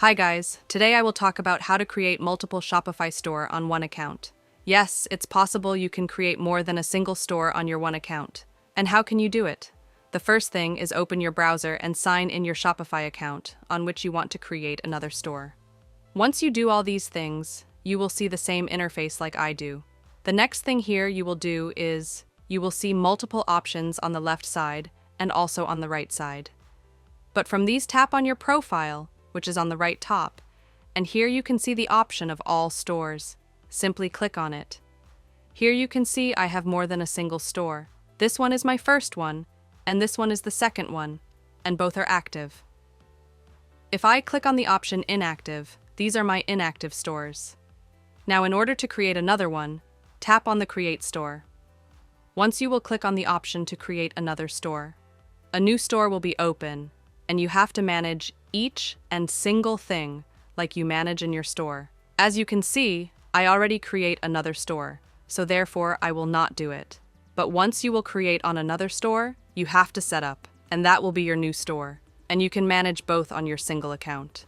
Hi guys, today I will talk about how to create multiple Shopify store on one account. Yes, it's possible you can create more than a single store on your one account. And how can you do it? The first thing is open your browser and sign in your Shopify account on which you want to create another store. Once you do all these things, you will see the same interface like I do. The next thing here you will do is you will see multiple options on the left side and also on the right side. But from these, tap on your profile, which is on the right top, and here you can see the option of all stores. Simply click on it. Here you can see I have more than a single store. This one is my first one, and this one is the second one, and both are active. If I click on the option inactive, these are my inactive stores. Now in order to create another one, tap on the Create Store. Once you will click on the option to create another store. A new store will be open, and you have to manage each and single thing like you manage in your store. As you can see, I already create another store, so therefore I will not do it. But once you will create on another store, you have to set up, and that will be your new store, and you can manage both on your single account.